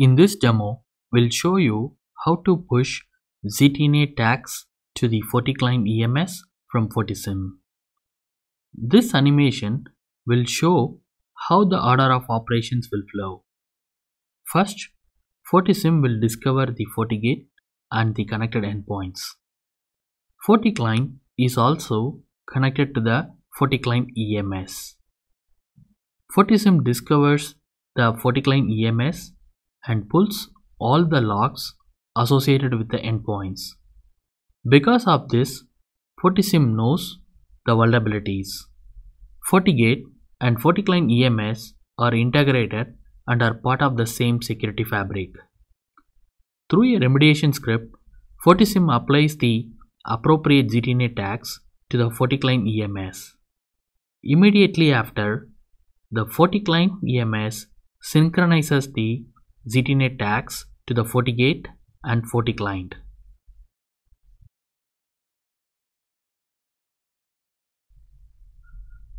In this demo, we'll show you how to push ZTNA tags to the FortiClient EMS from FortiSIEM. This animation will show how the order of operations will flow. First, FortiSIEM will discover the FortiGate and the connected endpoints. FortiClient is also connected to the FortiClient EMS. FortiSIEM discovers the FortiClient EMS and pulls all the logs associated with the endpoints. Because of this, FortiSIEM knows the vulnerabilities. FortiGate and FortiClient EMS are integrated and are part of the same security fabric. Through a remediation script, FortiSIEM applies the appropriate ZTNA tags to the FortiClient EMS. Immediately after, the FortiClient EMS synchronizes the ZTNA tags to the FortiGate and FortiClient.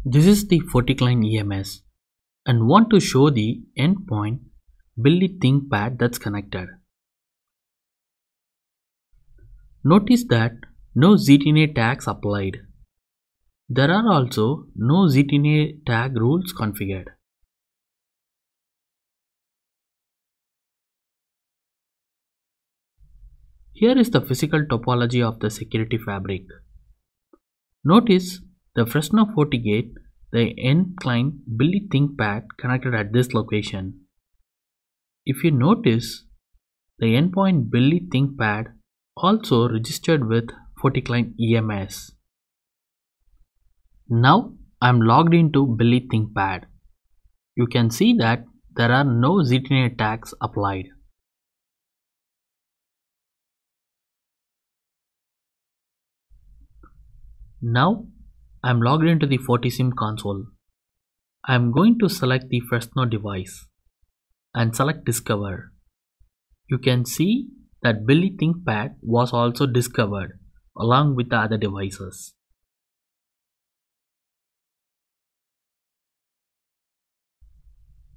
This is the FortiClient EMS and want to show the endpoint build ThinkPad that's connected. Notice that no ZTNA tags applied. There are also no ZTNA tag rules configured. Here is the physical topology of the security fabric. Notice the Fresno FortiGate, the end client build ThinkPad connected at this location. If you notice, the endpoint build ThinkPad also registered with FortiClient EMS. Now I am logged into build ThinkPad. You can see that there are no ZTNA tags applied. Now I am logged into the FortiSIEM console. I am going to select the Fresno device and select Discover. You can see that build ThinkPad was also discovered along with the other devices.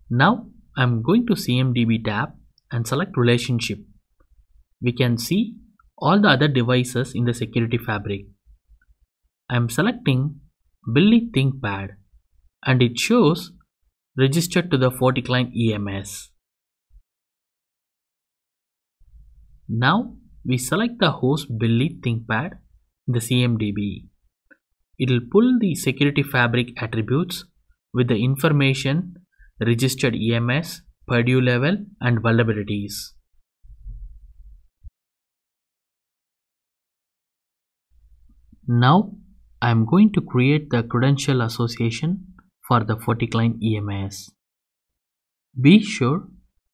Now I am going to CMDB tab and select Relationship. We can see all the other devices in the security fabric. I am selecting build ThinkPad and it shows registered to the FortiClient EMS. Now we select the host build ThinkPad in the CMDB. It will pull the security fabric attributes with the information registered EMS, Purdue level and vulnerabilities. Now I am going to create the credential association for the FortiClient EMS. Be sure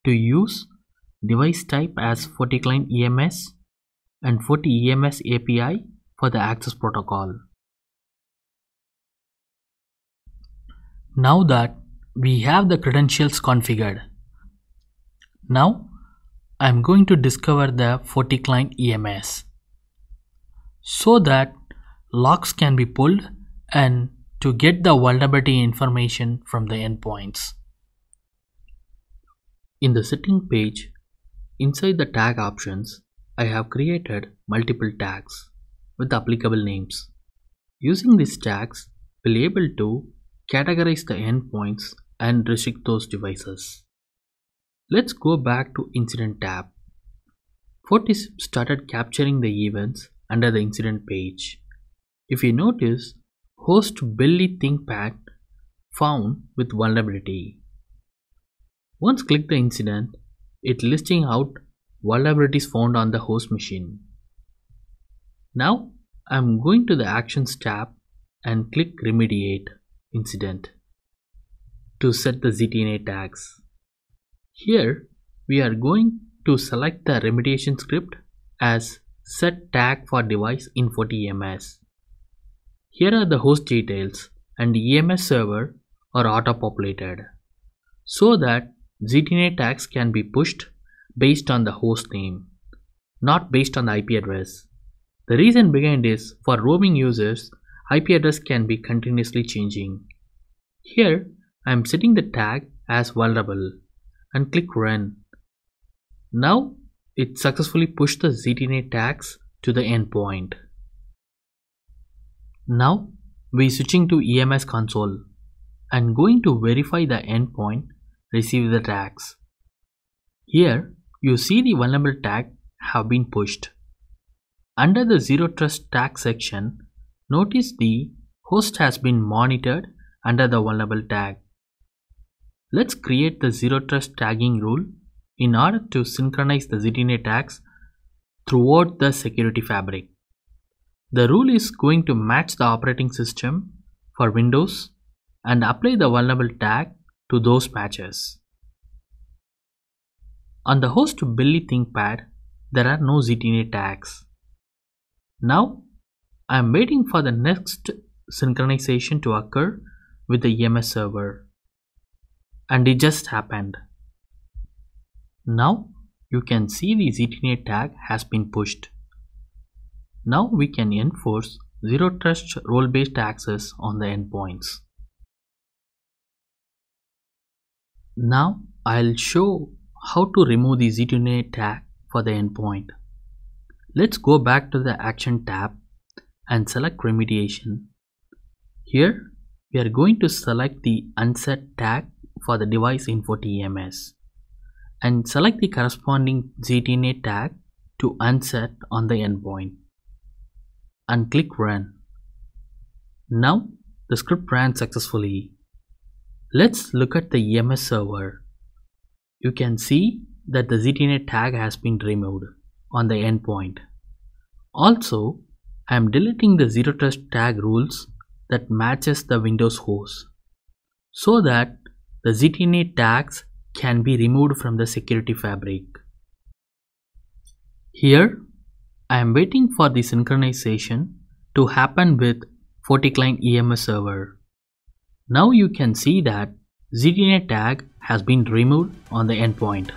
to use device type as FortiClient EMS and FortiEMS API for the access protocol. Now that we have the credentials configured, now I am going to discover the FortiClient EMS so that logs can be pulled and to get the vulnerability information from the endpoints. In the setting page, inside the tag options, I have created multiple tags with applicable names. Using these tags, we'll be able to categorize the endpoints and restrict those devices. Let's go back to Incident tab. FortiSIEM started capturing the events under the incident page. If you notice, host build ThinkPad found with vulnerability. Once click the incident, it listing out vulnerabilities found on the host machine. Now I am going to the Actions tab and click Remediate Incident to set the ZTNA tags. Here we are going to select the remediation script as Set Tag for Device in FortiEMS. Here are the host details and the EMS server are auto-populated so that ZTNA tags can be pushed based on the host name, not based on the IP address. The reason behind is for roaming users, IP address can be continuously changing. Here I am setting the tag as vulnerable and click Run. Now it successfully pushed the ZTNA tags to the endpoint. Now we switching to EMS console and going to verify the endpoint receive the tags. Here you see the vulnerable tag have been pushed. Under the Zero Trust tag section, notice the host has been monitored under the vulnerable tag. Let's create the Zero Trust tagging rule in order to synchronize the ZTNA tags throughout the security fabric. The rule is going to match the operating system for Windows and apply the vulnerable tag to those matches. On the host Billy ThinkPad, there are no ZTNA tags. Now I am waiting for the next synchronization to occur with the EMS server, and it just happened. Now you can see the ZTNA tag has been pushed. Now we can enforce Zero Trust role-based access on the endpoints. Now I'll show how to remove the ZTNA tag for the endpoint. Let's go back to the Action tab and select Remediation. Here we are going to select the Unset tag for the device info TMS and select the corresponding ZTNA tag to unset on the endpoint and click Run. Now the script ran successfully. Let's look at the EMS server. You can see that the ZTNA tag has been removed on the endpoint. Also, I am deleting the Zero Trust tag rules that matches the Windows host so that the ZTNA tags can be removed from the security fabric. Here, I am waiting for the synchronization to happen with FortiClient EMS server. Now you can see that ZTNA tag has been removed on the endpoint.